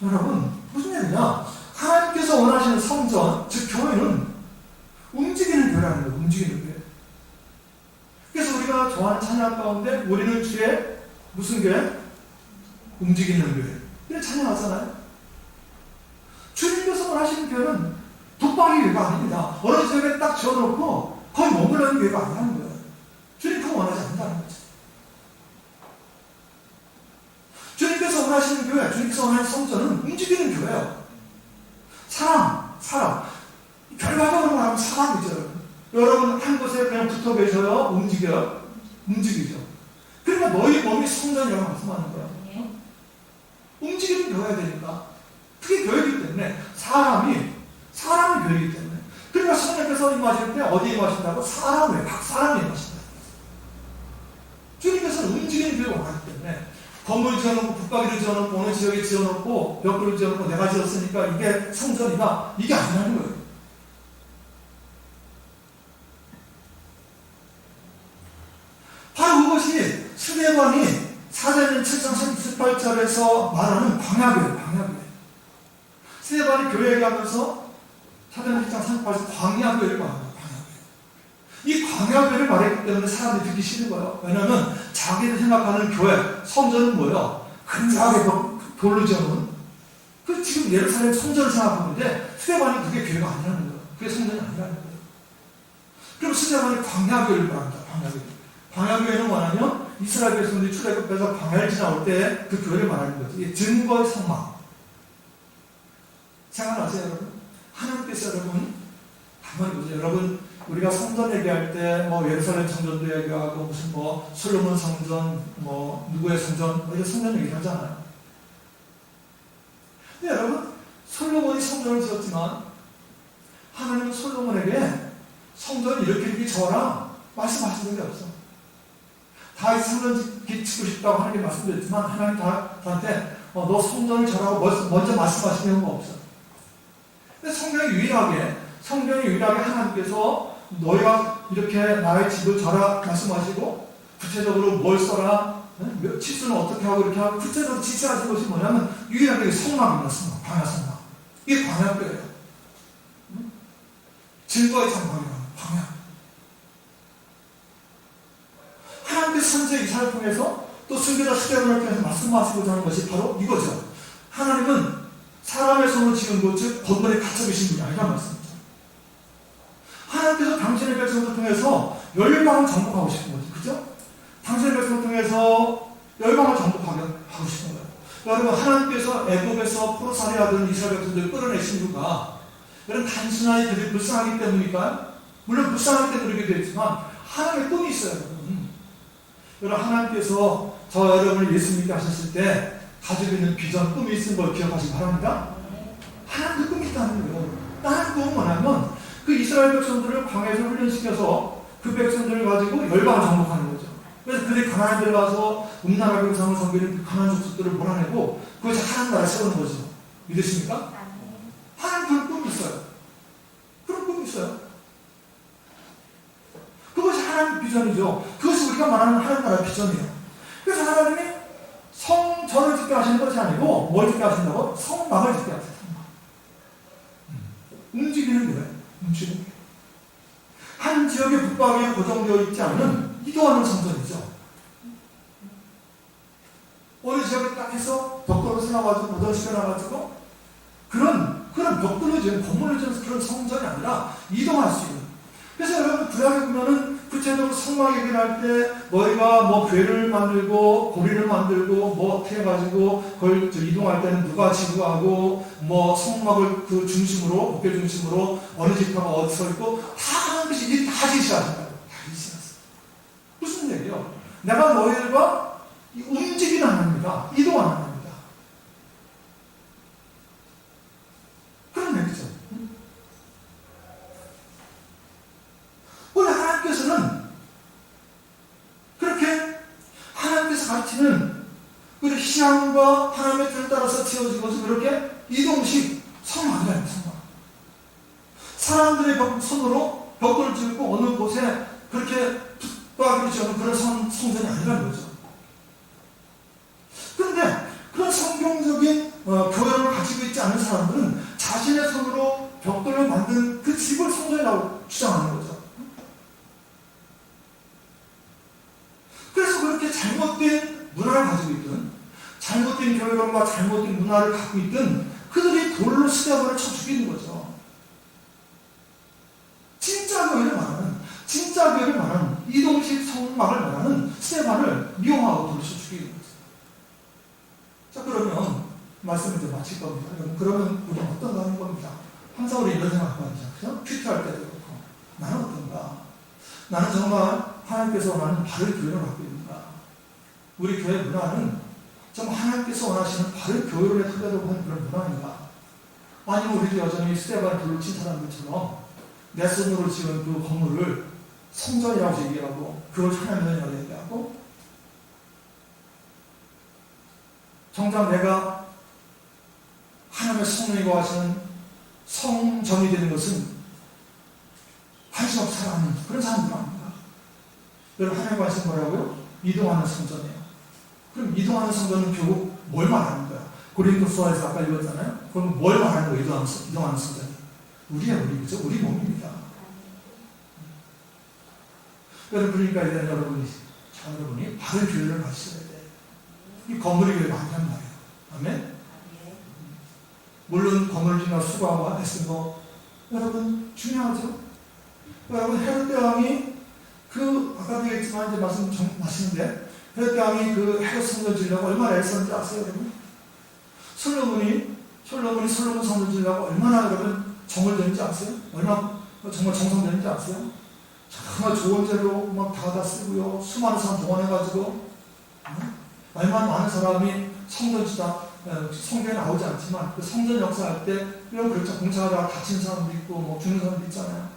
여러분, 무슨 얘기냐? 하나님께서 원하시는 성전, 즉 교회는 움직이는 교회라는 거예요. 움직이는 교회. 그래서 우리가 좋아하는 찬양 가운데 우리는 주의 무슨 교회? 움직이는 교회. 이런 찬양하잖아요. 주님께서 원하시는 교회는 북방의 교회가 아닙니다. 어느 지역에 딱 지어놓고 거의 머무르는 교회가 아니라는 거예요. 주님 그거 원하지 않는다는 거죠. 주님께서 원하시는 교회, 주님께서 원하는 성전은 움직이는 교회예요. 사람. 결과적으로 말하면 사람이죠. 여러분 한 곳에 그냥 붙어 계셔요? 움직이죠. 그러니까 너희 몸이 성전이라고 말씀하는 거예요. 움직이는 교회가 되니까. 그게 교회이기 때문에 사람이 교회이기 때문에. 그러니까 성령께서 임하실 때 어디에 임하신다고? 각 사람에 임하신다. 주님께서는 움직이는 교회가 원하기 때문에 건물 지어놓고 북가기를 지어놓고 어느 지역에 지어놓고 벽돌을 지어놓고 내가 지었으니까 이게 성전이다. 이게 아니라는 거예요. 바로 그것이 스데반이 사도행전 7장 38절에서 말하는 광야교회. 스데반이 교회 얘기하면서 사도행전 7장 38절에서 광야교회를 말합니다. 이 광야교회를 말했기 때문에 사람들이 듣기 싫은 거예요. 왜냐하면 자기들 생각하는 교회, 성전은 뭐예요? 근사하게 돌로 지어놓은. 그 지금 예루살렘 성전을 생각하는데 스데반이 그게 교회가 아니라는 거예요. 그게 성전이 아니라는 거예요. 그럼 스데반이 광야교회를 말합니다. 광야교회. 광야교회는 뭐냐면 이스라엘 백성들이 출애굽해서 광야를 지나올 때 그 교회를 말하는 거죠. 이게 증거의 성막. 생각나세요, 여러분? 하나님께서 여러분, 가만히 보세요. 여러분, 우리가 성전 얘기할 때, 예루살렘 성전도 얘기하고, 무슨 솔로몬 성전, 누구의 성전, 이런 성전 얘기를 하잖아요. 근데 여러분, 솔로몬이 성전을 지었지만, 하나님은 솔로몬에게 성전을 이렇게 지어라 말씀하신 적이 없어. 다윗 성전 짓고 싶다고 하나님께 말씀드렸지만, 하나님 다한테, 너 성전을 지어라고 먼저 말씀하신 경우가 없어. 근데 성경이 유일하게 하나님께서 너희가 이렇게 나의 집을 져라 말씀하시고 구체적으로 뭘 써라, 치수는 어떻게 하고 이렇게 하고 구체적으로 지시하신 것이 뭐냐면 유일하게 성막입니다. 성막, 광야 성막. 이게 광야교예요. 증거의 장막이라는 광야. 하나님께서 선지자 이사야를 통해서 또 선지자 스데반을 통해서 말씀하시고자 하는 것이 바로 이거죠. 하나님은 사람의 손으로 지은 것, 즉 번번에 갇혀 계신 분이 아니란 말씀이죠. 하나님께서 당신의 백성을 통해서 열방을 정복하고 싶은 거죠. 그죠? 당신의 백성을 통해서 열방을 정복하고 싶은 거예요. 여러분, 하나님께서 애굽에서 포로살이 하던 이스라엘 백성들을 끌어내신 이유가 여러분 단순하게 그들이 불쌍하기 때문이니까, 물론 불쌍하기 때문에 그렇게 되었지만 하나님의 꿈이 있어요. 여러분, 하나님께서 저 여러분을 예수 믿게 하셨을 때 가지고 있는 비전, 꿈이 있는 걸 기억하시기 바랍니다. 하나님도 꿈이 있다는 거예요. 하나님 꿈은 뭐냐면 그 이스라엘 백성들을 광야에서 훈련시켜서 그 백성들을 가지고 열방을 정복하는 거죠. 그래서 그들이 가나안에 들어가서 음나라 백성을 섬기는 그 가나안 족속들을 몰아내고 그것이 하나님 나라에 세우는 거죠. 믿으십니까? 하나님 그런 꿈이 있어요. 그런 꿈이 있어요. 그것이 하나님 비전이죠. 그것이 우리가 말하는 하나님 나라의 비전이에요. 그래서 하나님이 성전을 짓게 하시는 것이 아니고 뭘 짓게 하신다고? 성막을 짓게 하세요. 성막. 움직이는 거예요. 움직이는 거예요. 한 지역에 붙박이에 고정되어 있지 않은 이동하는 성전이죠. 어느 지역에 딱 해서 벽돌을 세워가지고 고정시켜놔가지고 그런 벽돌로 지은 건물로 지은 그런 성전이 아니라 이동할 수 있는. 그래서 여러분 구약에 보면은 구체적으로 성막 얘기를 할 때 너희가 교회를 만들고 고리를 만들고 어떻게 해가지고 그걸 이동할 때는 누가 지구하고 성막을 그 중심으로 어깨 중심으로 어느 집하고 어디 서 있고 다 하는 것이 이게 다 지시하신다고. 다 지시하셨어. 무슨 얘기예요? 내가 너희들과 움직이는 하나님이다. 이동하는 하나님이다. 그런 얘기죠. 원래 하나님께서는 그렇게 하나님께서 가르치는 그 희양과 하나님의 뜻에 따라서 지어진 것은 그렇게 이동식 성막이라는 성막. 사람들의 손으로 벽돌을 짓고 어느 곳에 그렇게 붙박이를 지어놓은 그런 성전이 아니라는 거죠. 그런데 그런 성경적인 교養을 가지고 있지 않은 사람들은 자신의 손으로 벽돌로 만든 그 집을 성전이라고 주장하는 거죠. 그래서 그렇게 잘못된 문화를 가지고 있든 잘못된 교회론과 잘못된 문화를 갖고 있든 그들이 돌로 스데반을 쳐 죽이는 거죠. 진짜 교회를 말하는 이동식 성막을 말하는 스데반을 미용하고 돌로 쳐 죽이는 거죠. 자, 그러면 말씀을 이제 마칠 겁니다. 그러면 우리는 어떤가 하는 겁니다. 항상 우리 이런 생각하고 하죠. 그죠? 큐티할 때도 그렇고 나는 어떤가? 나는 정말 하나님께서 원하는 바른 교회를 갖고 있는가? 우리 교회 문화는 정말 하나님께서 원하시는 바른 교회를 토대로 하는 그런 문화인가? 아니면 우리도 여전히 스데반을 돌로 친 사람들처럼 내 손으로 지은 그 건물을 성전이라고 얘기하고 그걸 하나님이라고 얘기하고 정작 내가 하나님의 성령이고 하시는 성전이 되는 것은 관심 없이 살아가는 그런 사람들 아닙니까? 여러분, 하나님 말씀 뭐라고요? 이동하는 성전이에요. 그럼 이동하는 성전은 결국 뭘 말하는 거야? 고린도서에서 아까 읽었잖아요. 그럼 뭘 말하는 거예요? 이동하는 성전이? 우리예요, 우리. 그죠? 우리 몸입니다. 그러니까 이제 여러분이 바른 교회를 가셔야 돼. 이 건물이 왜 많단 말이에요. 아멘? 물론 건물이나 수가와 애쓴 거 여러분 중요하죠. 여러분 헤롯 대왕이 아까도 얘기했지만 이제 말씀하시는데 헤롯 대왕이 헤롯 성전 지으려고 얼마나 애썼는지 아세요, 여러분? 솔로몬이 솔로몬 성전 지으려고 얼마나 여러분 정을 들인지 아세요? 얼마나 정말 정성들인지 아세요? 정말 좋은 재료 막 다 쓰고요. 수많은 사람 동원해가지고 얼마나 많은 사람이 성경에 나오지 않지만 그 성전 역사할 때 이런 그렇죠. 공사하다가 다친 사람도 있고 뭐 죽는 사람도 있잖아요.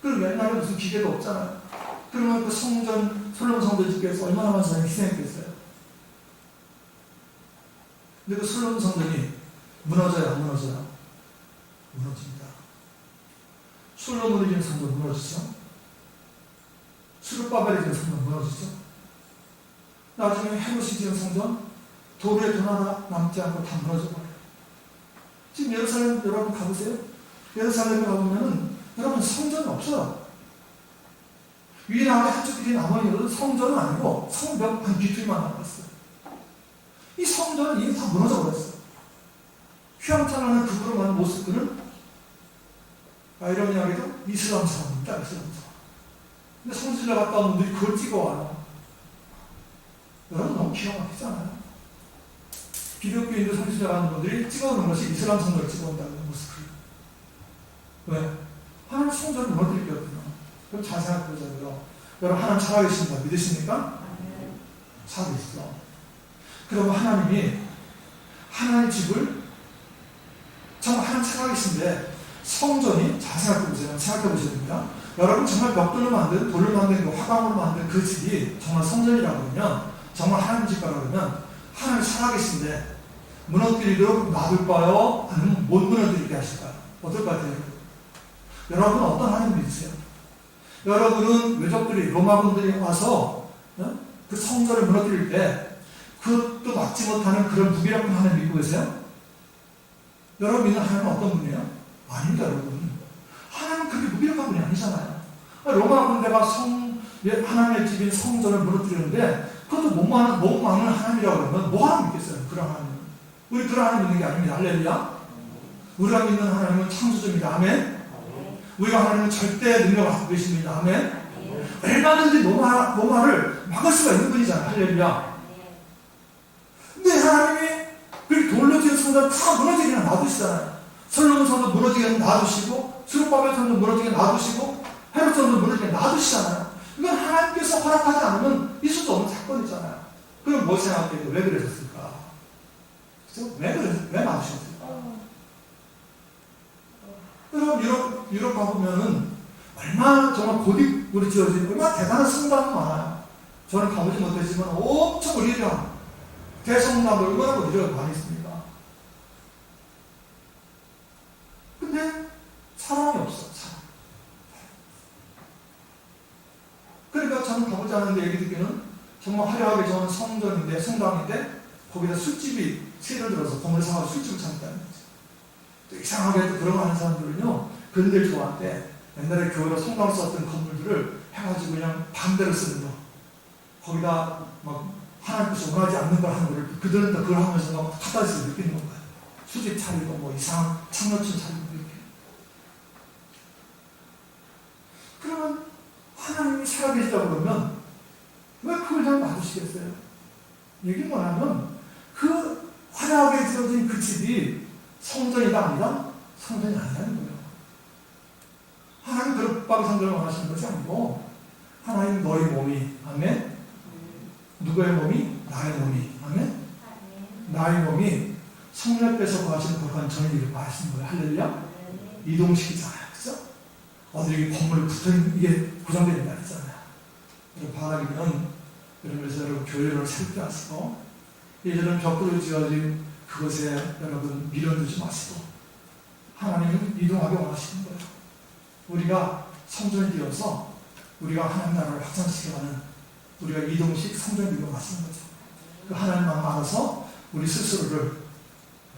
그리고 옛날에 무슨 기계도 없잖아요. 그러면 그 솔로몬 성전 짓기 위해서 얼마나 많은 사람이 희생했겠어요. 근데 그 솔로몬 성전이 무너져요, 안 무너져요? 무너집니다. 솔로몬이 지은 성전 무너지죠. 수르바벨이 지은 성전 무너지죠. 나중에 헤롯이 지은 성전 돌에 돈 하나 남지 않고 다 무너져 버려요. 지금 예루살렘 여러분 가보세요. 예루살렘에 가보면은 여러분 성전이 없어요. 위에 아래 한쪽 길이 남아있는 성전은 아니고 성벽 한 비투기만 남았어요. 이 성전은 이미 다 무너져 버렸어요. 휘황찬란한 그거로 만든 모습들은 아이러니하게도 이슬람 사람입니다. 이슬람 사람. 근데 성지를 갔다 온 분들이 그걸 찍어와요. 여러분 너무 기가 막히잖아요. 기독교인들 성지를 가는 분들이 찍어오는 것이 이슬람 성전을 찍어온다는 모습을. 왜? 하나님 성전을 무너뜨리거든요. 그럼 잘 생각해보자고요. 여러분 하나님 살아계십니다. 믿으십니까? 살아계시죠. 그러면 하나님이 하나님의 집을 정말 하나님 살아계신데 성전이 잘 생각해보세요. 생각해보셔야 됩니다. 여러분 정말 벽돌로 만든 돌로 만든 화강으로 만든 그 집이 정말 성전이라고 그러면 정말 하나님 집이라고 그러면 하나님 살아계신데 무너뜨리도록 놔둘까요? 아니면 못 무너뜨리게 하실까요? 어떨 것 같아요? 여러분은 어떤 하나님 믿으세요? 여러분은 외적들이 로마군들이 와서 그 성전을 무너뜨릴 때 그것도 막지 못하는 그런 무기력한 하나님 믿고 계세요? 여러분 믿는 하나님은 어떤 분이에요? 아닙니다, 여러분. 하나님은 그렇게 무기력한 분이 아니잖아요. 로마 군대가 하나님의 집인 성전을 무너뜨리는데 그것도 못 막는 하나님이라고 그러면 뭐 하나 믿겠어요? 그런 하나님은. 우리 그런 하나님 믿는 게 아닙니다. 할렐루야. 우리가 믿는 하나님은 창조주입니다. 아멘. 우리가 하나님은 절대 능력을 갖고 계십니다. 아멘. 얼마든지 로마를 막을 수가 있는 분이잖아요. 할렐루야. 근데 하나님이 그 돌로 지은 성전 다 무너지게 놔두시잖아요. 솔로몬 성전 무너지게 놔두시고 수르바벨 성전 무너지게 놔두시고 헤롯 성전 무너지게 놔두시잖아요. 이건 하나님께서 허락하지 않으면 있을 수 없는 사건이잖아요. 그럼 뭐 생각해요? 왜 그러셨을까? 그죠? 왜 놔두셨을까? 여러분 유럽 가보면은 얼마나 정말 고딕으로 지어진 얼마나 대단한 성당이 많아요. 저는 가보지 못했지만 엄청 의리한 대성당도 얼마나 의리가 많이 있습니다. 근데 사람이 없어. 그러니까 저는 가보지 않았는데 얘기 듣기는 정말 화려하게 저는 성당인데 거기다 술집이 세를 들어서 건물을 사가지고 술집을 차렸다는 거지. 또 이상하게 또 들어가는 사람들은요 그런데 좋아한대. 옛날에 교회로 성당 썼던 건물들을 해가지고 그냥 반대로 쓰는 거. 거기다 막 하나님께서 원하지 않는 걸 하는 거를 그들은 또 그걸 하면서 막 카타르시스를 느끼는 건가요. 수집 차리고 뭐 이상한 창녀촌 차리고 이렇게. 그러면 하나님이 살아계시다고 그러면 왜 그걸 잘 놔두시겠어요? 얘기 뭐냐면 그 화려하게 지어진 그 집이 성전이가 아니라 성전이 아니라는 거예요. 하나님 그런 붙박이 성전을 원하시는 것이 아니고 하나님 너의 몸이 아멘? 누구의 몸이? 나의 몸이 아멘? 나의 몸이 성령 뺏어 가시는 거룩한 전의를 말하시는 거예요. 할렐루야? 이동식이잖아요. 그죠? 어디 건물에 붙어있는 이게 고정되는 날이잖아요. 여러분 바라기는 그러면서 여러분 교회를 새롭게 하시고 예전에 벽돌로 지어진 그것에 여러분 미련 두지 마시고 하나님은 이동하게 원하시는 거예요. 우리가 성전이 되어서 우리가 하나님 나라를 확장시켜가는 우리가 이동식 성전이 되어가시는 거죠. 그 하나님 마음 알아서 우리 스스로를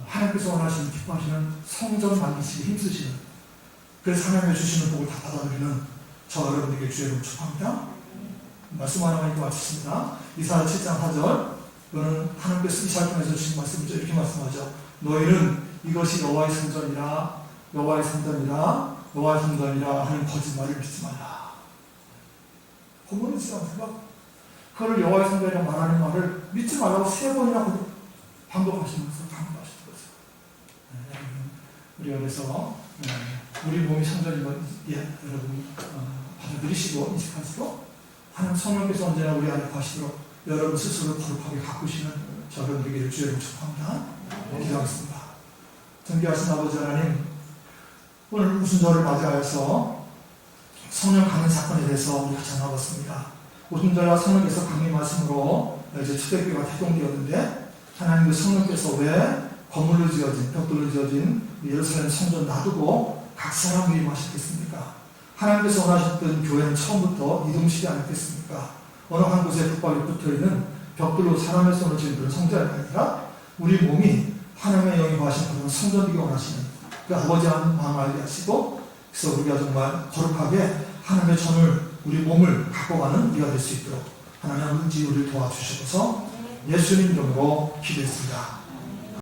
하나님께서 원하시는 기뻐하시는 성전 만드시기 힘쓰시는 그래서 하나님의 주시는 복을 다 받아들이는 저 여러분에게 주의 이름으로 축복합니다. 말씀 하나만 읽고 마치겠습니다. 이사야 7장 4절. 그거는 하나님께서 이사야 통해서 주신 말씀이죠. 이렇게 말씀하죠. 너희는 이것이 여호와의 성전이라 여호와의 성전이라 여호와의 성전이라 하는 거짓말을 믿지 말라. 본문을 쓰지 않습니까? 그걸 여호와의 성전이라 말하는 말을 믿지 말라고 3번이나 반복하시면서 강조하시는 거죠. 우리가 그래서 우리 몸이 성전인 것 여러분 받아들이시고 인식하시고 하나님 성령께서 언제나 우리 안에 거하시도록 여러분 스스로 거룩하게 가꾸시는 저를 되기를 주의 이름으로 축복합니다. 기도하겠습니다. 존귀하신 아버지 하나님, 오늘 우순절을 맞이하여서 성령 강림 사건에 대해서 우리가 전하겠습니다. 우순절과 성령께서 강림하심으로 이제 초대교회가 태동되었는데 하나님 그 성령께서 왜 건물로 지어진 벽돌로 지어진 예루살렘 성전 놔두고 각 사람 위임하셨겠습니까? 하나님께서 원하셨던 교회는 처음부터 이동식이 아니었겠습니까? 어느 한 곳에 붙박이 붙어있는 벽돌로 사람의 손으로 지은 그런 성전이 아니라 우리 몸이 하나님의 영이 거하신 그런 성전이기 원하시는 그 아버지 마음을 알게 하시고 그래서 우리가 정말 거룩하게 하나님의 전을 우리 몸을 갖고 가는 우리가 될 수 있도록 하나님 아버지 우리를 도와주셔서 예수님 이름으로 기도했습니다.